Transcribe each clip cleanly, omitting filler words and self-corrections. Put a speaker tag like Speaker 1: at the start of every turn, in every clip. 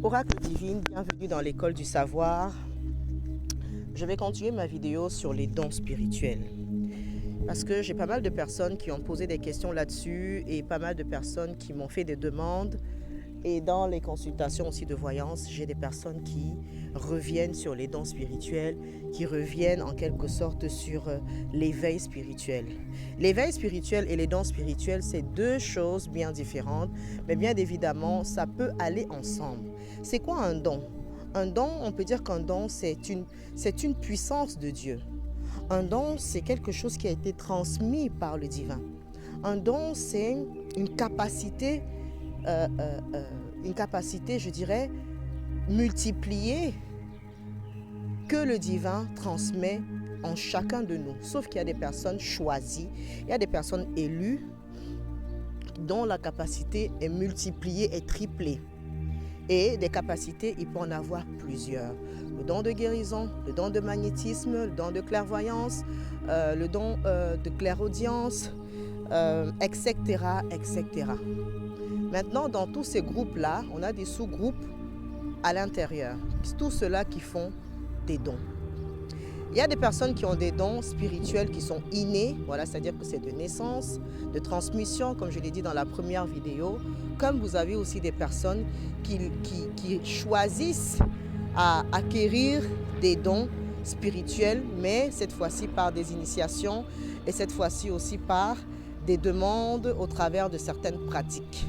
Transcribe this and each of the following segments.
Speaker 1: Oracle divine, bienvenue dans l'école du savoir. Je vais continuer ma vidéo sur les dons spirituels. Parce que j'ai pas mal de personnes qui ont posé des questions là-dessus et pas mal de personnes qui m'ont fait des demandes. Et dans les consultations aussi de voyance, j'ai des personnes qui reviennent sur les dons spirituels, qui reviennent en quelque sorte sur l'éveil spirituel. L'éveil spirituel et les dons spirituels, c'est deux choses bien différentes, mais bien évidemment, ça peut aller ensemble. C'est quoi un don? Un don, on peut dire qu'un don, c'est une puissance de Dieu. Un don, c'est quelque chose qui a été transmis par le divin. Un don, c'est une capacité, je dirais, multipliée que le divin transmet en chacun de nous. Sauf qu'il y a des personnes choisies, il y a des personnes élues dont la capacité est multipliée et triplée. Et des capacités, il peut en avoir plusieurs. Le don de guérison, le don de magnétisme, le don de clairvoyance, le don de clairaudience, etc., etc. Maintenant, dans tous ces groupes-là, on a des sous-groupes à l'intérieur. Tous ceux-là qui font des dons. Il y a des personnes qui ont des dons spirituels qui sont innés, voilà, c'est-à-dire que c'est de naissance, de transmission, comme je l'ai dit dans la première vidéo. Comme vous avez aussi des personnes qui choisissent à acquérir des dons spirituels, mais cette fois-ci par des initiations et cette fois-ci aussi par des demandes au travers de certaines pratiques.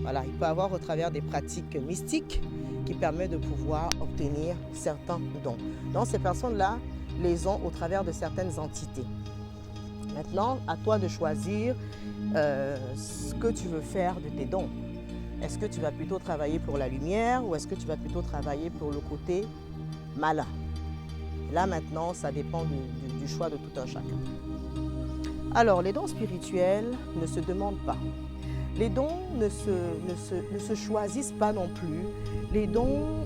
Speaker 1: Voilà, il peut y avoir au travers des pratiques mystiques qui permettent de pouvoir obtenir certains dons. Donc ces personnes-là les ont au travers de certaines entités. Maintenant, à toi de choisir ce que tu veux faire de tes dons. Est-ce que tu vas plutôt travailler pour la lumière ou est-ce que tu vas plutôt travailler pour le côté malin? Là maintenant, ça dépend du choix de tout un chacun. Alors, les dons spirituels ne se demandent pas. Les dons ne se choisissent pas non plus. Les dons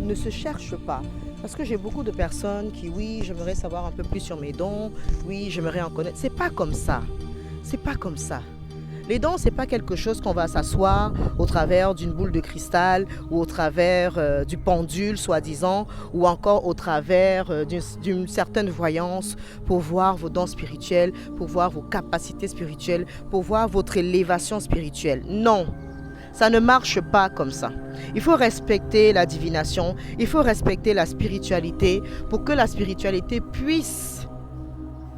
Speaker 1: ne se cherchent pas. Parce que j'ai beaucoup de personnes qui, oui, j'aimerais savoir un peu plus sur mes dons, oui, j'aimerais en connaître. C'est pas comme ça. C'est pas comme ça. Les dons, c'est pas quelque chose qu'on va s'asseoir au travers d'une boule de cristal ou au travers du pendule, soi-disant, ou encore au travers d'une certaine voyance pour voir vos dons spirituels, pour voir vos capacités spirituelles, pour voir votre élévation spirituelle. Non, ça ne marche pas comme ça. Il faut respecter la divination, il faut respecter la spiritualité pour que la spiritualité puisse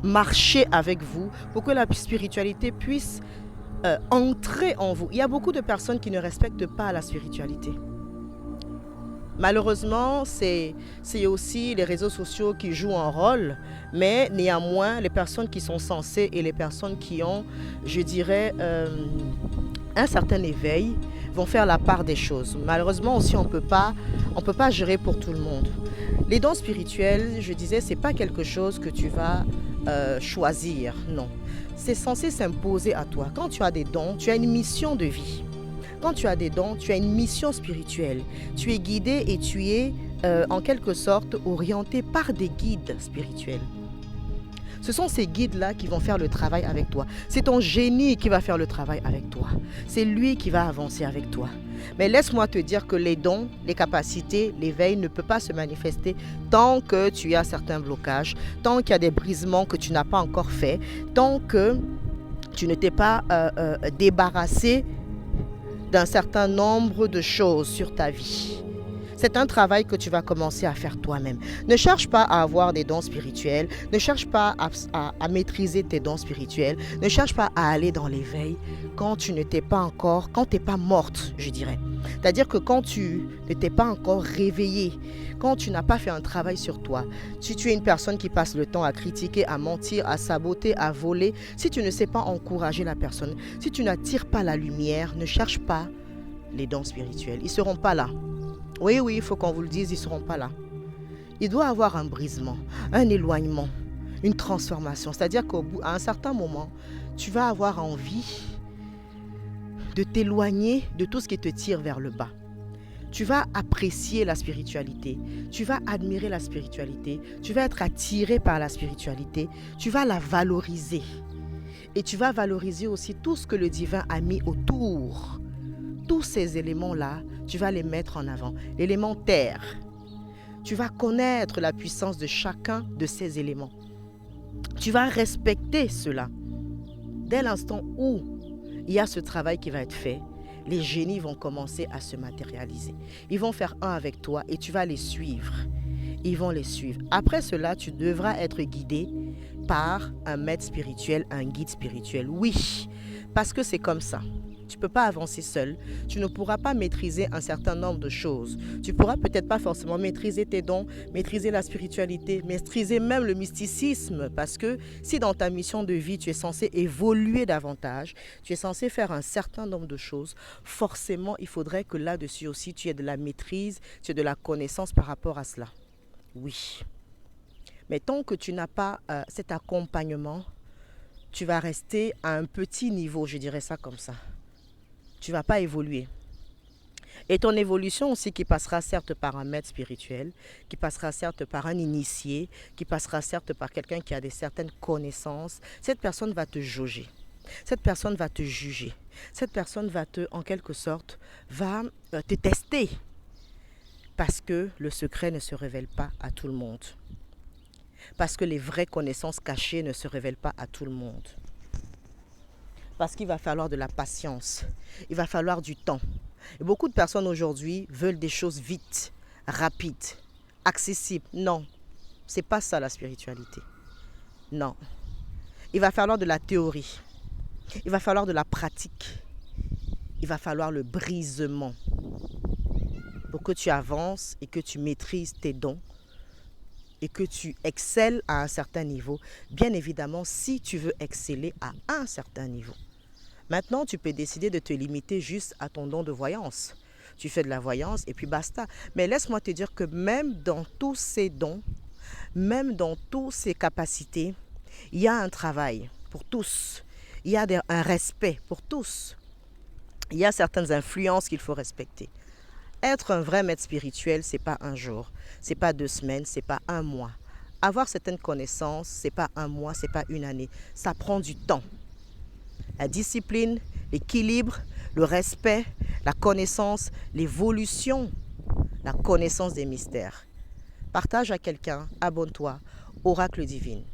Speaker 1: marcher avec vous, pour que la spiritualité puisse entrer en vous. Il y a beaucoup de personnes qui ne respectent pas la spiritualité. Malheureusement, c'est aussi les réseaux sociaux qui jouent un rôle, mais néanmoins, les personnes qui sont censées et les personnes qui ont, je dirais, un certain éveil vont faire la part des choses. Malheureusement aussi, on peut pas gérer pour tout le monde. Les dons spirituels, je disais, c'est pas quelque chose que tu vas choisir, non. C'est censé s'imposer à toi. Quand tu as des dons, tu as une mission de vie. Quand tu as des dons, tu as une mission spirituelle. Tu es guidé et tu es en quelque sorte orienté par des guides spirituels. Ce sont ces guides-là qui vont faire le travail avec toi. C'est ton génie qui va faire le travail avec toi. C'est lui qui va avancer avec toi. Mais laisse-moi te dire que les dons, les capacités, l'éveil ne peut pas se manifester tant que tu as certains blocages, tant qu'il y a des brisements que tu n'as pas encore fait, tant que tu ne t'es pas débarrassé d'un certain nombre de choses sur ta vie. C'est un travail que tu vas commencer à faire toi-même. Ne cherche pas à avoir des dons spirituels. Ne cherche pas à maîtriser tes dons spirituels. Ne cherche pas à aller dans l'éveil quand tu ne t'es pas encore, quand tu n'es pas morte, je dirais. C'est-à-dire que quand tu ne t'es pas encore réveillée, quand tu n'as pas fait un travail sur toi, si tu es une personne qui passe le temps à critiquer, à mentir, à saboter, à voler, si tu ne sais pas encourager la personne, si tu n'attires pas la lumière, ne cherche pas les dons spirituels. Ils ne seront pas là. Oui, il faut qu'on vous le dise, ils ne seront pas là. Il doit y avoir un brisement, un éloignement, une transformation. C'est-à-dire qu'à un certain moment, tu vas avoir envie de t'éloigner de tout ce qui te tire vers le bas. Tu vas apprécier la spiritualité, tu vas admirer la spiritualité, tu vas être attiré par la spiritualité, tu vas la valoriser. Et tu vas valoriser aussi tout ce que le divin a mis autour tous ces éléments-là, tu vas les mettre en avant. L'élément terre, tu vas connaître la puissance de chacun de ces éléments. Tu vas respecter cela. Dès l'instant où il y a ce travail qui va être fait, les génies vont commencer à se matérialiser. Ils vont faire un avec toi et tu vas les suivre. Ils vont les suivre. Après cela, tu devras être guidé par un maître spirituel, un guide spirituel. Oui, parce que c'est comme ça. Tu ne peux pas avancer seul. Tu ne pourras pas maîtriser un certain nombre de choses. Tu ne pourras peut-être pas forcément maîtriser tes dons, maîtriser la spiritualité, maîtriser même le mysticisme. Parce que si dans ta mission de vie, tu es censé évoluer davantage, tu es censé faire un certain nombre de choses, forcément, il faudrait que là-dessus aussi, tu aies de la maîtrise, tu aies de la connaissance par rapport à cela. Oui. Mais tant que tu n'as pas cet accompagnement, tu vas rester à un petit niveau, je dirais ça comme ça. Tu ne vas pas évoluer. Et ton évolution aussi qui passera certes par un maître spirituel, qui passera certes par un initié, qui passera certes par quelqu'un qui a certaines connaissances, cette personne va te jauger. Cette personne va te juger. Cette personne va en quelque sorte, va te tester. Parce que le secret ne se révèle pas à tout le monde. Parce que les vraies connaissances cachées ne se révèlent pas à tout le monde. Parce qu'il va falloir de la patience. Il va falloir du temps. Et beaucoup de personnes aujourd'hui veulent des choses vite, rapides, accessibles. Non, ce n'est pas ça la spiritualité. Non. Il va falloir de la théorie. Il va falloir de la pratique. Il va falloir le brisement. Pour que tu avances et que tu maîtrises tes dons et que tu excelles à un certain niveau, bien évidemment, si tu veux exceller à un certain niveau. Maintenant, tu peux décider de te limiter juste à ton don de voyance. Tu fais de la voyance et puis basta. Mais laisse-moi te dire que même dans tous ces dons, même dans toutes ces capacités, il y a un travail pour tous. Il y a un respect pour tous. Il y a certaines influences qu'il faut respecter. Être un vrai maître spirituel, ce n'est pas un jour, ce n'est pas 2 semaines, ce n'est pas 1 mois. Avoir certaines connaissances, ce n'est pas 1 mois, ce n'est pas 1 année. Ça prend du temps. La discipline, l'équilibre, le respect, la connaissance, l'évolution, la connaissance des mystères. Partage à quelqu'un, abonne-toi, Oracle Divine.